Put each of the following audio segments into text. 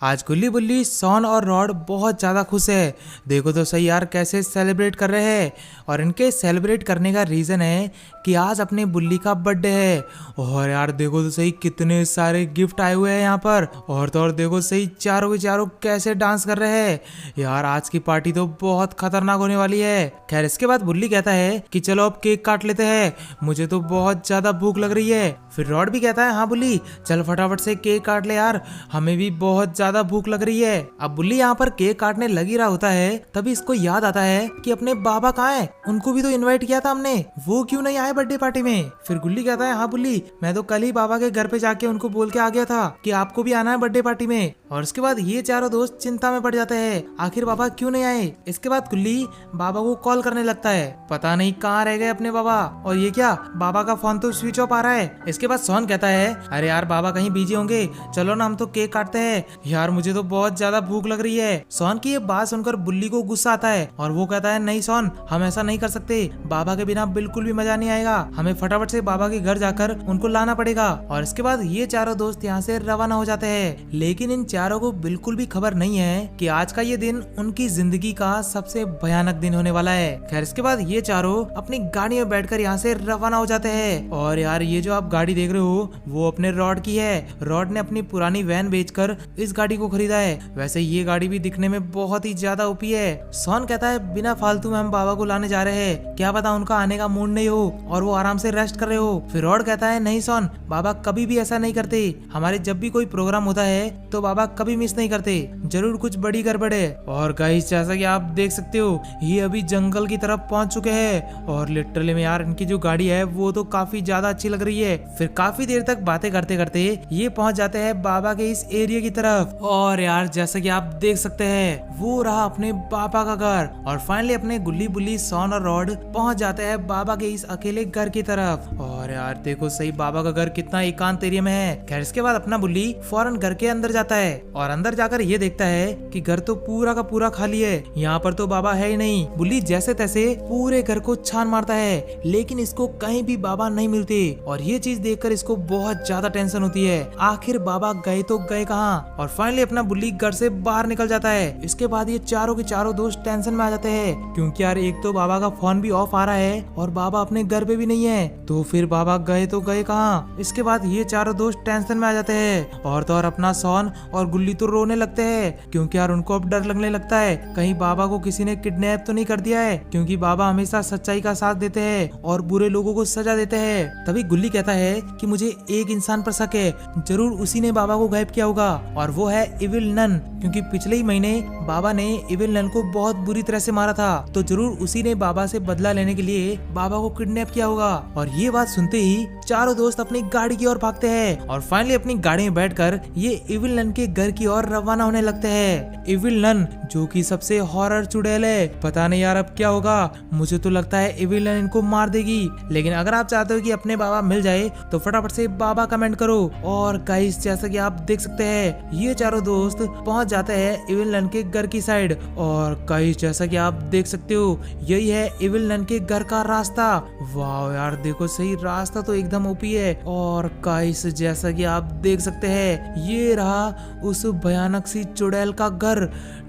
आज गुल्ली बुल्ली सॉन और रॉड बहुत ज़्यादा खुश है। देखो तो सही यार कैसे सेलिब्रेट कर रहे हैं। और इनके सेलिब्रेट करने का रीज़न है कि आज अपने बुल्ली का बर्थडे है। और यार देखो तो सही कितने सारे गिफ्ट आए हुए हैं यहाँ पर। और तो और देखो सही चारों के चारों कैसे डांस कर रहे हैं। यार आज की पार्टी तो बहुत खतरनाक होने वाली है। खैर इसके बाद बुल्ली कहता है कि चलो अब केक काट लेते हैं, मुझे तो बहुत ज़्यादा भूख लग रही है। फिर रॉड भी कहता है हाँ बुल्ली चल फटाफट से केक काट ले यार, हमें भी बहुत ज्यादा भूख लग रही है। अब बुल्ली यहाँ पर केक काटने लगी रहा होता है, तभी इसको याद आता है कि अपने बाबा कहाँ हैं, उनको भी तो इनवाइट किया था हमने, वो क्यों नहीं आए बर्थडे पार्टी में। फिर गुल्ली कहता है हाँ बुल्ली मैं तो कल ही बाबा के घर पे जाके उनको बोल के आ गया था कि आपको भी आना है बर्थडे पार्टी में। और उसके बाद ये चारों दोस्त चिंता में पड़ जाते हैं, आखिर बाबा क्यों नहीं आए। इसके बाद गुल्ली बाबा को कॉल करने लगता है, पता नहीं कहाँ रह गए अपने बाबा। और ये क्या, बाबा का फोन तो स्विच ऑफ आ रहा है। इसके बाद सोन कहता है अरे यार बाबा कहीं बिजी होंगे, चलो ना हम तो केक काटते हैं, यार मुझे तो बहुत ज्यादा भूख लग रही है। सोन की ये बात सुनकर बुल्ली को गुस्सा आता है और वो कहता है नहीं सोन हम ऐसा नहीं कर सकते, बाबा के बिना बिल्कुल भी मजा नहीं आएगा, हमें फटाफट से बाबा के घर जाकर उनको लाना पड़ेगा। और इसके बाद ये चारों दोस्त यहाँ से रवाना हो जाते हैं। लेकिन इन चारों को बिल्कुल भी खबर नहीं है कि आज का ये दिन उनकी जिंदगी का सबसे भयानक दिन होने वाला है। खैर इसके बाद ये चारों अपनी गाड़ी में बैठकर यहाँ से रवाना हो जाते हैं। और यार ये जो आप गाड़ी देख रहे हो वो अपने रॉड की है। रॉड ने अपनी पुरानी वैन बेचकर इस गाड़ी को खरीदा है। वैसे ये गाड़ी भी दिखने में बहुत ही ज्यादा ओपी है। सोन कहता है बिना फालतू में हम बाबा को लाने जा रहे हैं, क्या पता उनका आने का मूड नहीं हो और वो आराम से रेस्ट कर रहे हो। फिर रॉड कहता है नहीं सोन बाबा कभी भी ऐसा नहीं करते, हमारे जब भी कोई प्रोग्राम होता है तो बाबा कभी मिस नहीं करते, जरूर कुछ बड़ी गड़बड़ है। और गाइस जैसा कि आप देख सकते हो ये अभी जंगल की तरफ पहुंच चुके हैं। और लिटरली में यार इनकी जो गाड़ी है वो तो काफी ज्यादा अच्छी लग रही है। फिर काफी देर तक बातें करते करते ये पहुंच जाते हैं बाबा के इस एरिया की तरफ। और यार जैसा कि आप देख सकते हैं वो रहा अपने बाबा का घर। और फाइनली अपने गुल्ली बुल्ली सोन और रॉड पहुंच जाते हैं बाबा के इस अकेले घर की तरफ। और यार देखो सही बाबा का घर कितना एकांत एरिया में है। खैर इसके बाद अपना बुल्ली फौरन घर के अंदर जाता है और अंदर जाकर ये देखता है कि घर तो पूरा का पूरा खाली है, यहाँ पर तो बाबा है ही नहीं। बुल्ली जैसे तैसे पूरे घर को छान मारता है लेकिन इसको कहीं भी बाबा नहीं मिलते। और ये चीज देखकर इसको बहुत ज्यादा टेंशन होती है, आखिर बाबा गए तो गए कहाँ। और फाइनली अपना बुल्ली घर से बाहर निकल जाता है। इसके बाद ये चारों के चारों दोस्त टेंशन में आ जाते हैं क्योंकि यार एक तो बाबा का फोन भी ऑफ आ रहा है और बाबा अपने घर पे भी नहीं है, तो फिर बाबा गए तो गए कहाँ। इसके बाद ये चारों दोस्त टेंशन में आ जाते हैं। और तो और अपना सोन और गुल्ली तो रोने लगते हैं क्योंकि यार उनको अब डर लगने लगता है कहीं बाबा को किसी ने किडनैप तो नहीं कर दिया है, क्योंकि बाबा हमेशा सच्चाई का साथ देते हैं और बुरे लोगों को सजा देते हैं। तभी गुल्ली कहता है कि मुझे एक इंसान पर शक है, जरूर उसी ने बाबा को गायब किया होगा और वो है इविल नन, क्योंकि पिछले ही महीने बाबा ने इविल नन को बहुत बुरी तरह से मारा था, तो जरूर उसी ने बाबा से बदला लेने के लिए बाबा को किडनैप किया होगा। और ये बात सुनते ही चारों दोस्त अपनी गाड़ी की ओर भागते हैं और फाइनली अपनी गाड़ी में बैठकर ये इविल नन के घर की ओर रवाना होने लगते हैं। इविल नन जो कि सबसे हॉरर चुड़ैल है, पता नहीं यार अब क्या होगा, मुझे तो लगता है इविल नन इनको मार देगी। लेकिन अगर आप चाहते हो कि अपने बाबा मिल जाए तो फटाफट से बाबा कमेंट करो। और गाइस जैसा कि आप देख सकते हैं ये चारों दोस्त पहुंच जाते हैं इविल नन के घर की साइड। और गाइस जैसा कि आप देख सकते हो यही है इविल नन के घर का रास्ता। वाह यार देखो सही रास्ता तो एकदम ओपी है। और गाइस जैसा कि आप देख सकते हैं ये रहा उस भयानक सी चुड़ैल का घर,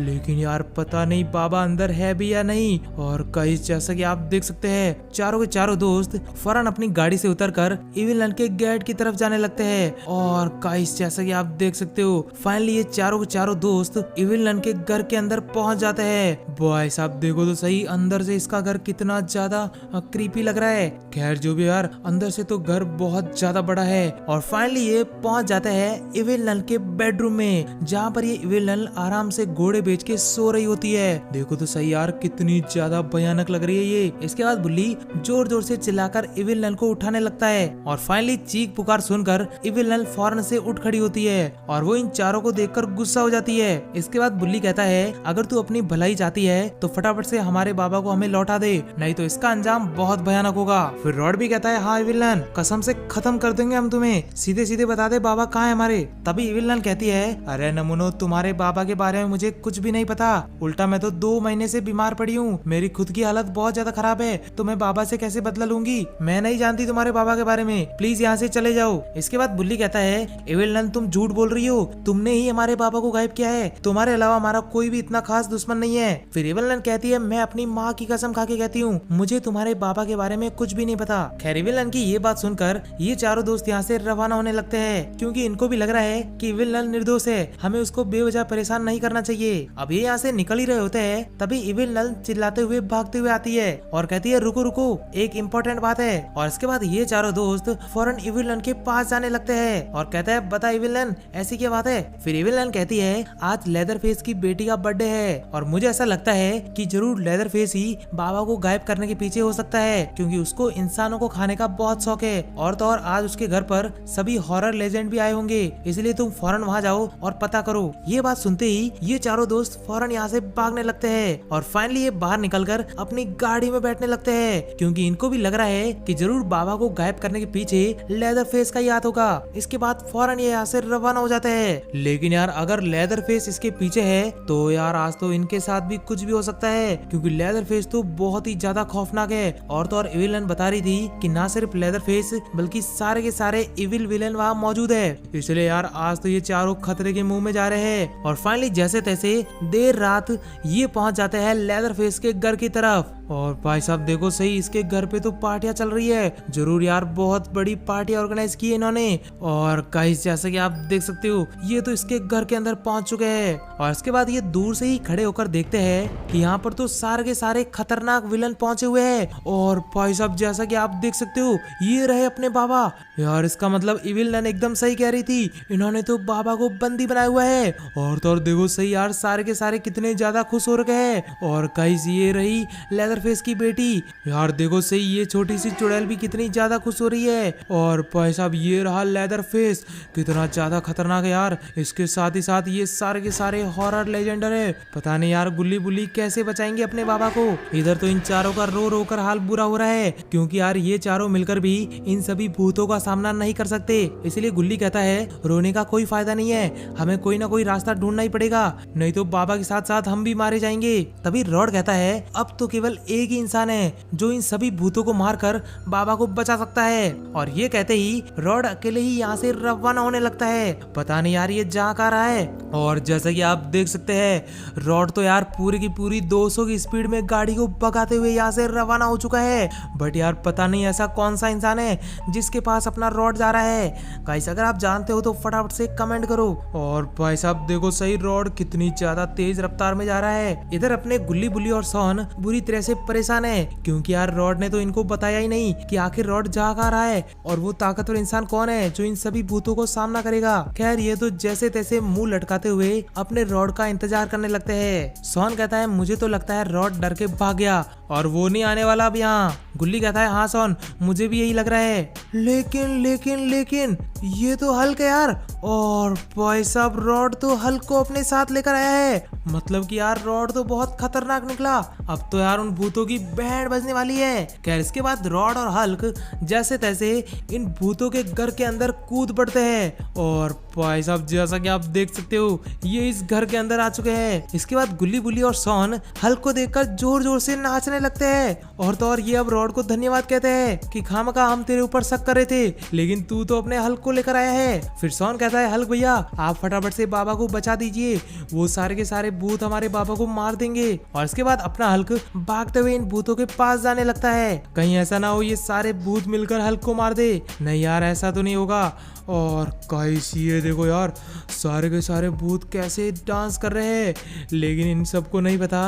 लेकिन यार पता नहीं बाबा अंदर है भी या नहीं। और गाइस जैसा कि आप देख सकते हैं चारों के चारों दोस्त फौरन अपनी गाड़ी से उतरकर इविल नन के गेट की तरफ जाने लगते हैं। और गाइस जैसा कि आप देख सकते हो फाइनली ये चारों के चारों दोस्त इविल नन के घर के अंदर पहुंच जाते हैं। बॉय साहब देखो तो सही अंदर से इसका घर कितना ज्यादा क्रीपी लग रहा है। खैर जो भी यार अंदर से तो घर बहुत ज्यादा बड़ा है। और फाइनली ये पहुंच जाते हैं इविल नन के बेडरूम में, जहाँ पर ये इविल नन आराम से घोड़े बेच के सो रही होती है। देखो तो सही यार कितनी ज्यादा भयानक लग रही है ये। इसके बाद बुल्ली जोर जोर से चिल्लाकर इविल नन को उठाने लगता है और फाइनली चीख पुकार सुनकर इविल नन फौरन से उठ खड़ी होती है और वो इन चारों को देखकर गुस्सा हो जाती रही है। इसके बाद बुल्ली कहता है अगर तू अपनी भलाई चाहती है तो फटाफट से हमारे बाबा को हमें लौटा दे, नहीं तो इसका अंजाम बहुत भयानक होगा। फिर रॉड भी कहता है हाँ विलन, कसम से खत्म कर देंगे हम तुम्हें, सीधे सीधे बता दे बाबा कहाँ है हमारे। तभी विलन कहती है अरे नमूनो, तुम्हारे बाबा के बारे में मुझे कुछ भी नहीं पता, उल्टा मैं तो 2 महीने से बीमार पड़ी हूँ, मेरी खुद की हालत बहुत ज्यादा खराब है, तो मैं बाबा से कैसे बदला लूंगी, मैं नहीं जानती तुम्हारे बाबा के बारे में, प्लीज यहाँ से चले जाओ। इसके बाद बुल्ली कहता है विलन तुम झूठ बोल रही हो, तुमने ही हमारे बाबा को गायब किया है, तुम्हारे अलावा हमारा कोई भी इतना खास दुश्मन नहीं है। फिर विलन कहती है मैं अपनी माँ की कसम खा के कहती हूँ मुझे तुम्हारे बाबा के बारे में कुछ भी नहीं पता। खैर विलन की ये बात सुनकर ये चारों दोस्त यहाँ से रवाना होने लगते हैं, क्योंकि इनको भी लग रहा है कि विलन निर्दोष है, हमें उसको बेवजह परेशान नहीं करना चाहिए। अब ये यहाँ से निकल ही रहे होते हैं, तभी विलन चिल्लाते हुए भागते हुए आती है और कहती है रुको रुको, एक इम्पोर्टेंट बात है। और इसके बाद ये चारों दोस्त फौरन विलन के पास जाने लगते हैं और कहते हैं बता विलन ऐसी क्या बात है। फिर विलन कहती है आज लेदर फेस की बेटी का बर्थडे है और मुझे ऐसा लगता है कि जरूर लेदर फेस ही बाबा को गायब करने के पीछे हो सकता है, क्योंकि उसको इंसानों को खाने का बहुत शौक है, और तो और आज उसके घर पर सभी हॉरर लेजेंड भी आए होंगे, इसलिए तुम फौरन वहाँ जाओ और पता करो। ये बात सुनते ही ये चारों दोस्त फौरन यहाँ से भागने लगते हैं और फाइनली ये बाहर निकलकर अपनी गाड़ी में बैठने लगते हैं, क्योंकि इनको भी लग रहा है कि जरूर बाबा को गायब करने के पीछे लेदर फेस का ही हाथ होगा। इसके बाद फौरन ये यहाँ से रवाना हो जाते हैं। लेकिन यार अगर लेदर फेस इसके पीछे है तो यार आज तो इनके साथ भी कुछ भी हो सकता है, क्योंकि लेदर फेस तो बहुत ही ज्यादा खौफनाक है। और तो और विलन बता रही थी कि ना सिर्फ लेदर फेस बल्कि सारे के सारे इविल विलन वहाँ मौजूद है, इसलिए यार आज तो ये चारों खतरे के मुंह में जा रहे हैं। और फाइनली जैसे तैसे देर रात ये पहुंच जाते हैं लेदर फेस के घर की तरफ। और भाई साहब देखो सही, इसके घर पे तो पार्टियां चल रही है, जरूर यार बहुत बड़ी पार्टी ऑर्गेनाइज की है इन्होंने। और गाइस जैसे कि आप देख सकते हो ये तो इसके घर के अंदर पहुंच चुके हैं। और इसके बाद ये दूर से ही खड़े होकर देखते हैं कि यहाँ पर तो सारे के सारे खतरनाक विलन पहुंचे हुए हैं। और भाई साहब जैसा कि आप देख सकते हो ये रहे अपने बाबा। यार इसका मतलब विलन एकदम सही कह रही थी, इन्होंने तो बाबा को बंदी बनाया हुआ है। और तो और देखो सही यार सारे के सारे कितने ज्यादा खुश हो रखे हैं। और गाइस ये रही लेदर फेस की बेटी, यार देखो सही ये छोटी सी चुड़ैल भी कितनी ज्यादा खुश हो रही है। और भाई साहब ये रहा लेदर फेस, कितना ज्यादा खतरनाक है यार। इसके साथ ही साथ ये सारे के सारे हॉरर लेजेंडर है, पता नहीं यार गुल्ली बुल्ली कैसे बचाएंगे अपने बाबा को। इधर तो इन चारों का रो रो कर हाल बुरा हो रहा है, क्योंकि यार ये चारों मिलकर भी इन सभी भूतों का सामना नहीं कर सकते। इसलिए गुल्ली कहता है रोने का कोई फायदा नहीं है, हमें कोई ना कोई रास्ता ढूंढना ही पड़ेगा, नहीं तो बाबा के साथ साथ हम भी मारे जाएंगे। तभी रॉड कहता है अब तो केवल एक ही इंसान है जो इन सभी भूतों को मारकर बाबा को बचा सकता है। और ये कहते ही रॉड अकेले ही यहाँ से रवाना होने लगता है, पता नहीं यार ये जा कहाँ रहा है। और जैसा कि आप देख सकते हैं रॉड तो यार पूरी की पूरी 200 की स्पीड में गाड़ी को भगाते हुए यहाँ से रवाना हो चुका है। बट यार पता नहीं ऐसा कौन सा इंसान है जिसके पास अपना रॉड जा रहा है। गाइस अगर आप जानते हो तो फटाफट से कमेंट करो। और भाई साहब देखो सही रॉड कितनी ज्यादा तेज रफ्तार में जा रहा है। इधर अपने गुल्ली बुल्ली और सोन बुरी तरह से परेशान है, क्योंकि यार रॉड ने तो इनको बताया ही नहीं कि आखिर रॉड जा कहाँ रहा है और वो ताकतवर इंसान कौन है जो इन सभी भूतों को सामना करेगा। खैर ये तो जैसे तैसे मुंह लटकाते हुए अपने रॉड का इंतजार करने लगते हैं। सोन कहता है मुझे तो लगता है रॉड डर के भाग गया और वो नहीं आने वाला अब यहाँ। गुल्ली कहता है हाँ सोन मुझे भी यही लग रहा है, लेकिन लेकिन लेकिन ये तो हल्क है यार। और भाई साहब रॉड तो हल्क को अपने साथ लेकर आया है, मतलब कि यार रॉड तो बहुत खतरनाक निकला। अब तो यार उन भूतों की बैंड बजने वाली है। खैर इसके बाद रॉड और हल्क जैसे तैसे इन भूतों के घर के अंदर कूद पड़ते हैं। और भाई साहब जैसा कि आप देख सकते हो ये इस घर के अंदर आ चुके हैं। इसके बाद गुल्ली बुल्ली और सोन हल्क को देखकर जोर जोर से नाचने लगते हैं। और तो और ये अब रॉड को धन्यवाद कहते हैं कि खामखा हम तेरे ऊपर शक कर रहे थे, लेकिन तू तो अपने हल्क को लेकर आया है। फिर सोन कहता है हल्क भैया आप फटाफट से बाबा को बचा दीजिए, वो सारे के सारे भूत हमारे बाबा को मार देंगे। और इसके बाद अपना हल्क भागते हुए इन भूतों के पास जाने लगता है, कहीं ऐसा ना हो ये सारे भूत मिलकर हल्क को मार दे। नहीं यार ऐसा तो नहीं होगा। और गाइस ये देखो यार सारे के सारे भूत कैसे डांस कर रहे हैं, लेकिन इन सबको नहीं पता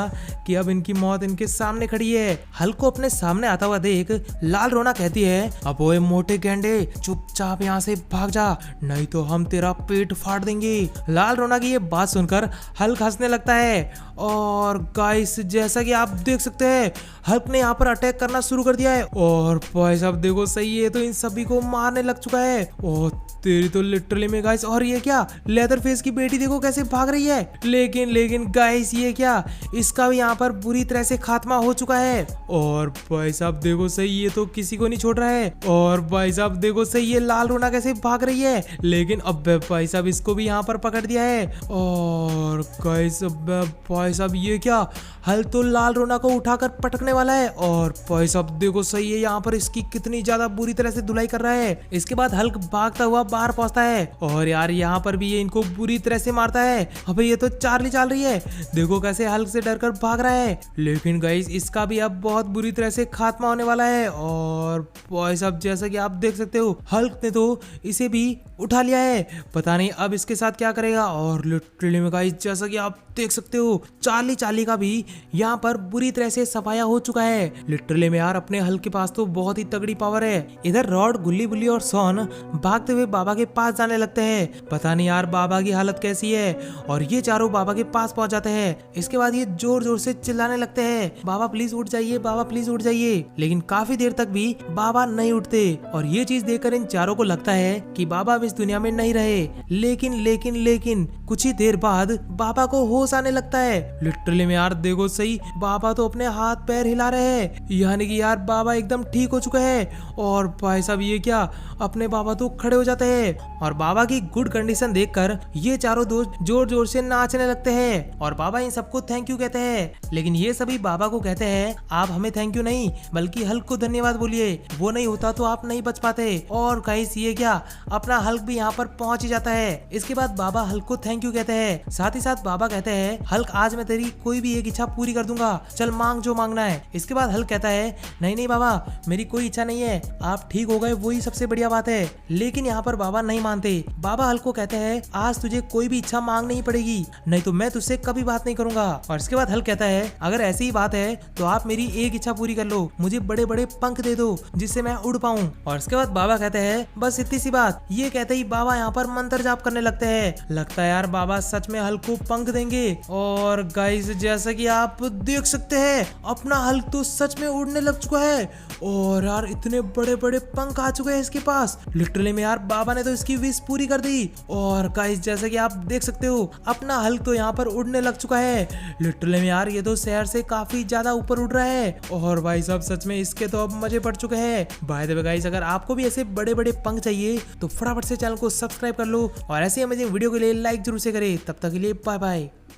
कि अब इनकी मौत इनके सामने खड़ी है। हल्क को अपने सामने आता हुआ देख लाल रोना कहती है अब ओए मोटे गेंडे चुपचाप यहाँ से भाग जा, नहीं तो हम तेरा पेट फाड़ देंगे। लाल रोना की ये बात सुनकर हल्क हंसने लगता है। और गाइस जैसा कि आप देख सकते हैं हल्क ने यहाँ पर अटैक करना शुरू कर दिया है। और भाई साहब देखो सही है तो इन सभी को मारने लग चुका है। और तेरी तो लिटरली में गाइस। और ये क्या, लेदर फेस की बेटी देखो कैसे भाग रही है। लेकिन गाइस ये क्या, इसका भी यहाँ पर बुरी तरह से खात्मा हो चुका है। और भाई साहब देखो सही, ये तो किसी को नहीं छोड़ रहा है। और भाई साहब देखो सही, ये लाल रोना कैसे भाग रही है। लेकिन अब भाई साहब इसको भी यहाँ पर पकड़ दिया है। और गाइस अब भाई साहब ये क्या, हल्क तो लाल रोना को उठाकर पटकने वाला है। और भाई साहब देखो सही है, यहाँ पर इसकी कितनी ज्यादा बुरी तरह से धुलाई कर रहा है। इसके बाद हल्क भागता हुआ बाहर पहुंचता है। और यार यहाँ पर भी ये इनको बुरी तरह से मारता है। अबे ये तो चार्ली चल रही है, देखो कैसे हल्क से डरकर भाग रहा है। लेकिन गाइस इसका भी अब बहुत बुरी तरह से खात्मा होने वाला है। और भाई साहब जैसा कि आप देख सकते हो, हल्क ने तो इसे भी उठा लिया है, पता नहीं अब इसके साथ क्या करेगा। और लिटरली में गाइस जैसा कि आप देख सकते हो, चार्ली का भी यहाँ पर बुरी तरह से सफाया हो चुका है। लिटरली में यार अपने हल्क के पास तो बहुत ही तगड़ी पावर है। इधर रॉड, गुल्ली बुल्ली और सॉन भागते हुए बाबा के पास जाने लगते हैं। पता नहीं यार बाबा की हालत कैसी है। और ये चारों बाबा के पास पहुंच जाते हैं। इसके बाद ये जोर जोर से चिल्लाने लगते हैं, बाबा प्लीज उठ जाइए, बाबा प्लीज उठ जाइए। लेकिन काफी देर तक भी बाबा नहीं उठते। और ये चीज देखकर इन चारों को लगता है कि बाबा अब इस दुनिया में नहीं रहे। लेकिन कुछ ही देर बाद बाबा को होश आने लगता है। लिटरली में यार देखो सही, बाबा तो अपने हाथ पैर हिला रहे हैं, यानी कि यार बाबा एकदम ठीक हो चुका है। और भाई साहब ये क्या, अपने बाबा तो खड़े हो जाते हैं। और बाबा की गुड कंडीशन देखकर ये चारों दोस्त जोर जोर से नाचने लगते हैं। और बाबा इन सबको थैंक यू कहते हैं। लेकिन ये सभी बाबा को कहते हैं, आप हमें थैंक यू नहीं बल्कि हल्क को धन्यवाद बोलिए, वो नहीं होता तो आप नहीं बच पाते। और गाइस ये क्या, अपना हल्क भी यहाँ पर पहुंच ही जाता है। इसके बाद बाबा हल्क को थैंक यू कहते हैं। साथ ही साथ बाबा कहते हैं, हल्क आज मैं तेरी कोई भी एक इच्छा पूरी कर दूंगा, चल मांग जो मांगना है। इसके बाद हल्क कहता है, नहीं बाबा मेरी कोई इच्छा नहीं है, आप ठीक हो गए वही सबसे बढ़िया बात है। लेकिन यहाँ पर बाबा नहीं मानते। बाबा हल्क को कहते हैं, आज तुझे कोई भी इच्छा मांगनी ही पड़ेगी, नहीं तो मैं तुझसे कभी बात नहीं करूंगा। और इसके बाद हल्क कहता है, अगर ऐसी ही बात है तो आप मेरी एक इच्छा पूरी कर लो, मुझे बड़े बड़े पंख दे दो जिससे मैं उड़ पाऊं। और इसके बाद बाबा कहते हैं, बस इतनी सी बात। ये कहते ही बाबा यहाँ पर मंत्र जाप करने लगते हैं। लगता है यार बाबा सच में हल्क को पंख देंगे। और गाइस जैसा कि आप देख सकते हैं, अपना हल्क तो सच में उड़ने लग चुका है। और यार इतने बड़े बड़े पंख आ चुके हैं इसके पास। लिटरली में यार बाबा ने तो इसकी विश पूरी कर दी। और गाइस जैसा कि आप देख सकते हो, अपना हल्क तो यहाँ पर उड़ने लग चुका है। लिटरली में यार ये तो शहर से काफी ज्यादा ऊपर उड़ रहा है। और भाई साहब सच में इसके तो अब मजे पड़ चुके हैं। बाय द वे गाइस, अगर आपको भी ऐसे बड़े बड़े पंख चाहिए तो फटाफट से चैनल को सब्सक्राइब कर लो और ऐसे अमेजिंग वीडियो के लिए लाइक जरूर से करें। तब तक के लिए बाय बाय।